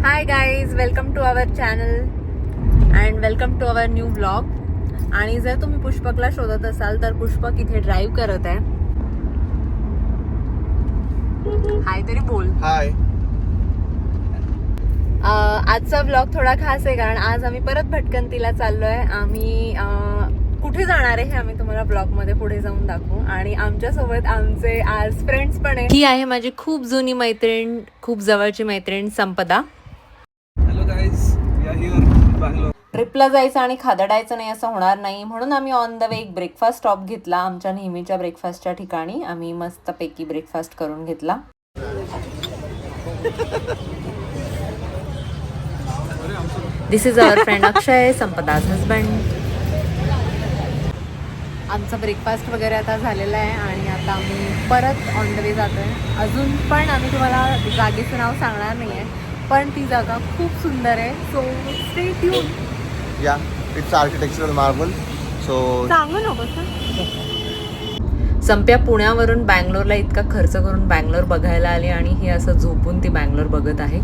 High guys, welcome to our channel and welcome to our new blog. आणि जर तुम्ही पुष्पकला शोधत असाल तर पुष्पक इथे ड्राईव्ह करत आहे. हाय तरी बोल. हाय. आजचा ब्लॉग थोडा खास आहे कारण आज आम्ही परत भटकंतीला चाललोय. आम्ही कुठे जाणार आहे हे आम्ही तुम्हाला ब्लॉग मध्ये पुढे जाऊन दाखवू. आणि आमच्या सोबत आमचे आज फ्रेंड्स पण आहे. ही आहे माझी खूप जुनी मैत्रीण, खूप जवळची मैत्रीण Sampada. Hello guys, we are here Bangalore. ट्रिपला जायचं आणि खादडायचं नाही असं होणार नाही म्हणून आम्ही ऑन द वे एक ब्रेकफास्ट स्टॉप घेतला. आमच्या नेहमीच्या ब्रेकफास्टच्या ठिकाणी आम्ही मस्तपैकी ब्रेकफास्ट करून घेतला. This is our friend Akshay, Sampada's husband. आमचा ब्रेकफास्ट वगैरे आता झालेला आहे आणि आता आम्ही परत ऑन द वे जातो आहे. अजून पण आम्ही तुम्हाला जागेचं नाव सांगणार नाही आहे, पण ती जागा खूप सुंदर आहे. So stay tune. या, इट्स आर्किटेक्चरल मार्बल. सो सांगू नको. संप्या पुण्यावरून बँगलोरला इतका खर्च करून बँगलोर बघायला आली आणि हे असं झोपून ती बँगलोर बघत आहे.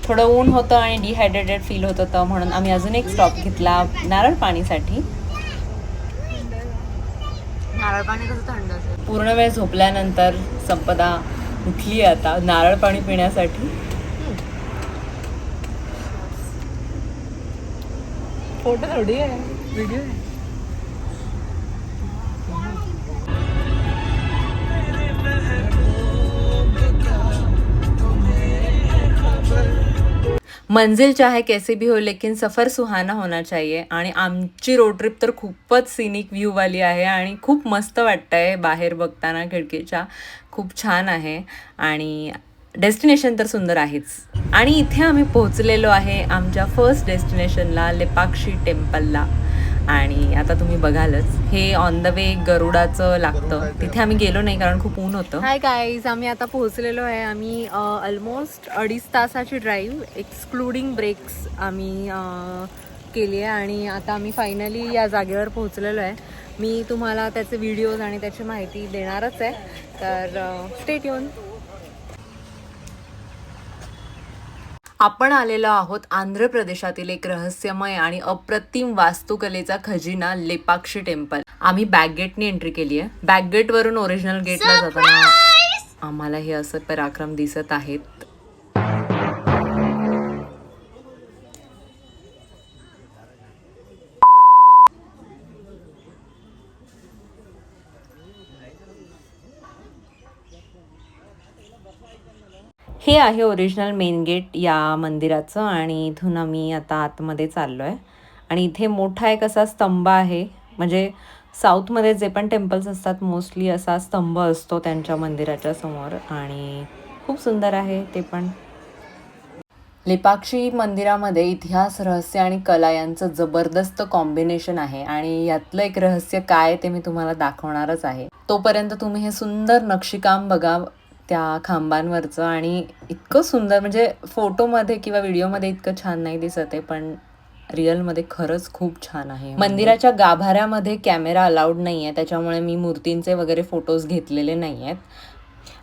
थोडं ऊन होतं आणि डिहायड्रेटेड फील होत होतं म्हणून आम्ही अजून एक स्टॉप घेतला नारळ पाणीसाठी. नारळ पाणी कसं थंड असेल. पूर्ण वेळ झोपल्यानंतर संपदा उठली आता नारळ पाणी पिण्यासाठी. फोटो थोडी आहे, व्हिडिओ आहे. मंजिल चाहे कैसे भी हो लेकिन सफर सुहाना होना चाहिए. आणि आमची रोड ट्रिप तर खूपच सिनिक व्ह्यू वाली आहे आणि खूप मस्त वाटतंय बाहेर बघताना खिडकीच्या. खूप छान आहे आणि डेस्टिनेशन तर सुंदर आहेच. आणि इथे आम्ही पोहोचलेलो आहे आमच्या फर्स्ट डेस्टिनेशनला, लेपाक्षी टेम्पलला. आणि आता तुम्ही बघालच हे ऑन द वे गरुडाचं लागतं. तिथे आम्ही गेलो नाही कारण खूप ऊन होतं. हाय गाईज, आम्ही आता पोहोचलेलो आहे. आम्ही ऑलमोस्ट 2.5 तासाची ड्राईव्ह एक्सक्लुडिंग ब्रेक्स आम्ही केली आहे आणि आता आम्ही फायनली या जागेवर पोहोचलेलो आहे. मी तुम्हाला त्याचे व्हिडिओज आणि त्याची माहिती देणारच आहे, तर स्टे ट्यून. आपण आलेलो आहोत आंध्र प्रदेशातील एक रहस्यमय आणि अप्रतिम वास्तुकलेचा खजिना लेपाक्षी टेम्पल. आम्ही बॅक गेटने एंट्री केली आहे. बॅक गेट वरून ओरिजिनल गेटला जाताना आम्हाला हे असं पराक्रम दिसत आहेत. हे आहे ओरिजिनल मेन गेट या मंदिराचं आणि इथून आम्ही आता आतमध्ये चाललो आहे. आणि इथे मोठा एक असा स्तंभ आहे. म्हणजे साऊथमध्ये जे पण टेम्पल्स असतात मोस्टली असा स्तंभ असतो त्यांच्या मंदिराच्या समोर आणि खूप सुंदर आहे ते पण. लेपाक्षी मंदिरामध्ये इतिहास, रहस्य आणि कला यांचं जबरदस्त कॉम्बिनेशन आहे आणि यातलं एक रहस्य काय ते मी तुम्हाला दाखवणारच आहे. तोपर्यंत तुम्ही हे सुंदर नक्षीकाम बघा त्या खांबांवरचं. आणि इतकं सुंदर, म्हणजे फोटोमध्ये किंवा व्हिडिओमध्ये इतकं छान नाही दिसत आहे पण रिअलमध्ये खरंच खूप छान आहे. मंदिराच्या गाभाऱ्यामध्ये कॅमेरा अलाउड नाही आहे, त्याच्यामुळे मी मूर्तींचे वगैरे फोटोज घेतलेले नाही आहेत.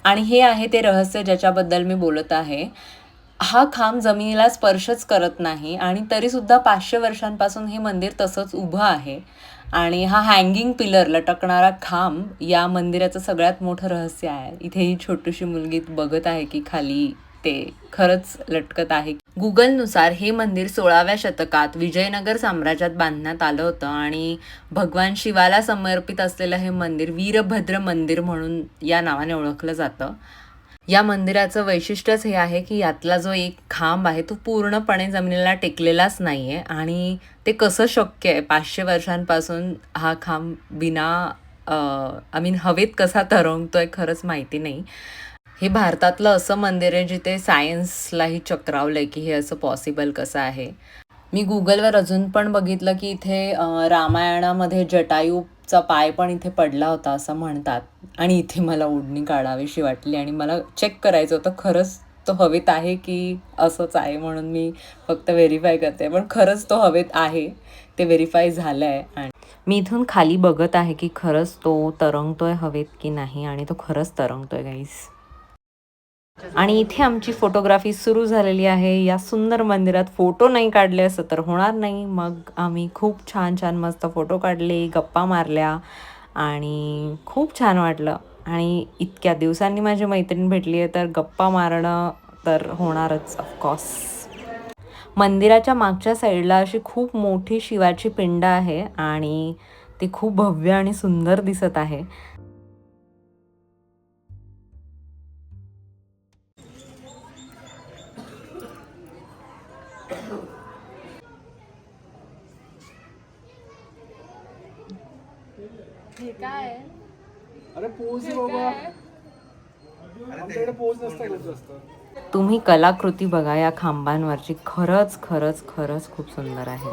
आणि हे आहे ते रहस्य ज्याच्याबद्दल मी बोलत आहे. हा खांब जमिनीला स्पर्शच करत नाही आणि तरीसुद्धा 500 वर्षांपासून हे मंदिर तसंच उभं आहे. आणि हा हँगिंग पिलर, लटकणारा खांब या मंदिराचं सगळ्यात मोठं रहस्य आहे. इथे ही छोटीशी मुलगी बघत आहे की खाली ते खरंच लटकत आहे. गुगलनुसार हे मंदिर 16व्या शतकात विजयनगर साम्राज्यात बांधण्यात आलं होतं आणि भगवान शिवाला समर्पित असलेलं हे मंदिर वीरभद्र मंदिर म्हणून या नावाने ओळखलं जातं. या मंदिराचं वैशिष्ट्यच हे आहे की यातला जो एक खांब आहे तो पूर्णपणे जमिनीला टेकलेलाच नाही आहे. आणि ते कसं शक्य आहे 500 वर्षांपासून हा खांब बिना हवेत कसा तरंगतोय खरंच माहिती नाही. हे भारतातलं असं मंदिर आहे जिथे सायन्सलाही चक्रावलं आहे की हे असं पॉसिबल कसं आहे. मी गुगलवर अजून पण बघितलं की इथे रामायणामध्ये जटायूचा पाय पण इथे पडला होता असं म्हणतात. आणि इथे मला ओढणी काढावीशी वाटली आणि मला चेक करायचं होतं खरंच तो हवेत आहे की असंच आहे, म्हणून मी फक्त व्हेरीफाय करते. पण खरंच तो हवेत आहे, ते व्हेरीफाय झालं आहे. आणि मी इथून खाली बघत आहे की खरंच तो तरंगतोय हवेत की नाही आणि तो खरंच तरंगतोय गाईस. आणि इथे आमची फोटोग्राफी सुरू झालेली आहे. या सुंदर मंदिरात फोटो नाही काढले असं तर होणार नाही. मग आम्ही खूप छान छान मस्त फोटो काढले, गप्पा मारल्या आणि खूप छान वाटलं. आणि इतक्या दिवसांनी माझी मैत्रीण भेटली आहे तर गप्पा मारणं तर होणारच ऑफकोर्स. मंदिराच्या मागच्या साईडला अशी खूप मोठी शिवाची पिंड आहे आणि ती खूप भव्य आणि सुंदर दिसत आहे. हे काय आहे? अरे पोज बाबा, आमच्याकडे पोज नसतं खूप जास्त. तुम्ही कलाकृती बघा या खांबांवरची, खरंच खरंच खरंच खूप सुंदर आहे.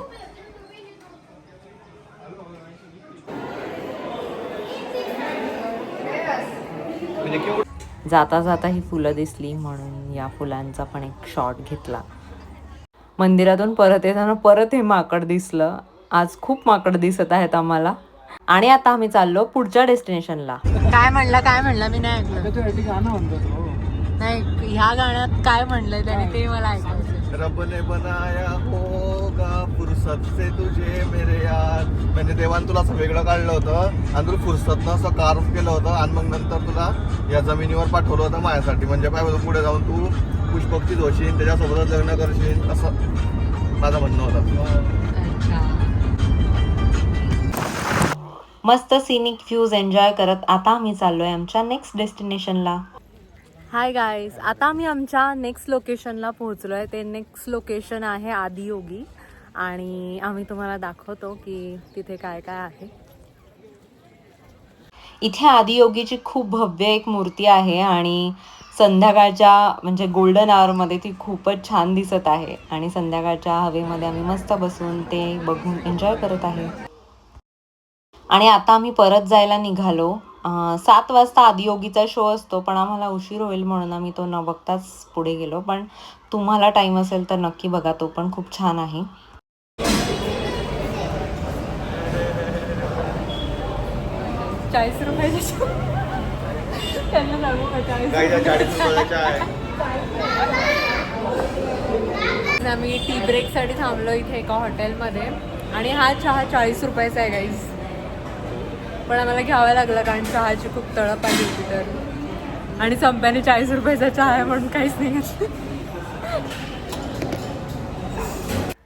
जाता जाता ही फुलं दिसली म्हणून या फुलांचा पण एक शॉट घेतला. मंदिरातून परत येताना परत हे माकड दिसलं. आज खूप माकड दिसत आहेत आम्हाला. आणि आता आम्ही चाललो पुढच्या डेस्टिनेशनला. काय म्हणलं मी नाही ऐकलं. त्याच्यासाठी गाणं म्हणतो तो. नाही, ह्या गाण्यात काय म्हणलंय त्याने ते मला ऐकायचं. रब ने बनाया होगा फुर्सत से तुझे मेरे यार. म्हणजे देवान तुला असं वेगळं काढलं होतं आणि तुला फुर्सतनं असं कार्व केलं होतं आणि मग नंतर तुला या जमिनीवर पाठवलं होतं माझ्यासाठी. म्हणजे काय होतं, पुढे जाऊन तू पुष्पकचीच होशील, त्याच्यासोबतच लग्न करशील, असं माझं म्हणणं होतं. मस्त सिनिक व्ह्यूज एन्जॉय करत आता आम्ही चाललोय आमच्या नेक्स्ट डेस्टिनेशनला. हाय गाईज, आता आम्ही आमच्या नेक्स्ट लोकेशनला पोहोचलो आहे. ते नेक्स्ट लोकेशन आहे आदियोगी आणि आम्ही तुम्हाला दाखवतो की तिथे काय काय आहे. इथे आदियोगीची खूप भव्य एक मूर्ती आहे आणि संध्याकाळच्या म्हणजे गोल्डन आवरमध्ये ती खूपच छान दिसत आहे. आणि संध्याकाळच्या हवेमध्ये आम्ही मस्त बसून ते बघून एन्जॉय करत आहे. आणि आता आम्ही परत जायला निघालो. 7 वाजता आदियोगीचा शो असतो पण आम्हाला उशीर होईल म्हणून आम्ही तो न बघताच पुढे गेलो. पण तुम्हाला टाईम असेल तर नक्की बघा, तो पण खूप छान आहे. आम्ही टी ब्रेकसाठी थांबलो इथे एका हॉटेलमध्ये आणि हा चहा 40 रुपयाचा आहे गाईज. पण आम्हाला घ्यावा लागला कारण चहाची खूप तळप आली होती तर. आणि संप्याने 40 रुपयाचा चहा आहे म्हणून काहीच नाही घेतलं.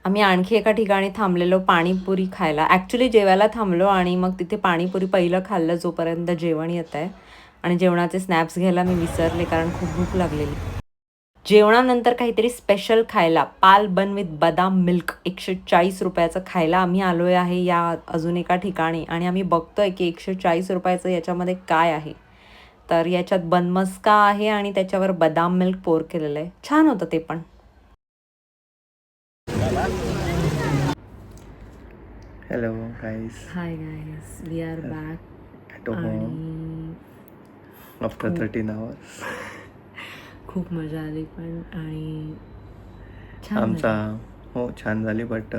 आम्ही आणखी एका ठिकाणी थांबलेलो पाणीपुरी खायला. ॲक्च्युली जेवायला थांबलो आणि मग तिथे पाणीपुरी पहिलं खाल्लं जोपर्यंत जेवण येत आहे. आणि जेवणाचे स्नॅप्स घ्यायला मी विसरले कारण खूप भूक लागलेली. जेवणानंतर काहीतरी स्पेशल खायला पाल बन विथ बदाम मिल्क 140 रुपयाचं खायला आम्ही आलोय आहे या अजून एका ठिकाणी. आणि आम्ही बघतोय की 140 रुपयाचं याच्यामध्ये काय आहे. तर याच्यात बनमस्का आहे आणि त्याच्यावर बदाम मिल्क पोर केलेलं आहे. छान होतं ते पण. Hello guys, hi guys, we are back. After 13 hours. खूप मजा आली पण आणि छान आमचा झालं. हो छान झाली. बट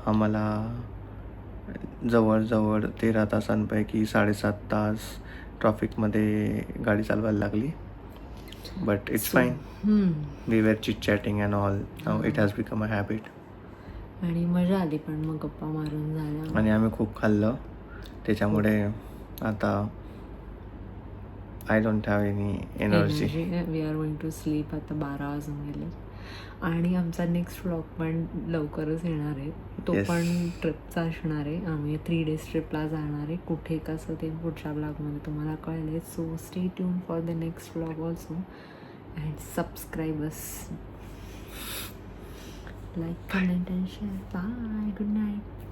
आम्हाला जवळजवळ 13 तासांपैकी 7.5 तास ट्रॉफिकमध्ये गाडी चालवायला लागली. But it's fine. We were chit chatting and all. Now it has become a habit. आणि मजा आली पण मग गप्पा मारून झाल्या. आणि आम्ही खूप खाल्लं त्याच्यामुळे आता I don't have any energy. We are going to sleep. आता 12 वाजून गेले आणि आमचा नेक्स्ट व्लॉग पण लवकरच येणार आहे. तो Yes. पण ट्रिपचा असणार आहे. आम्ही 3 days ट्रिपला जाणार आहे. कुठे कसं ते पुढच्या ब्लॉगमध्ये तुम्हाला कळेल. So stay tune for the next vlog also and subscribe us. Like, comment and share. Bye, good night.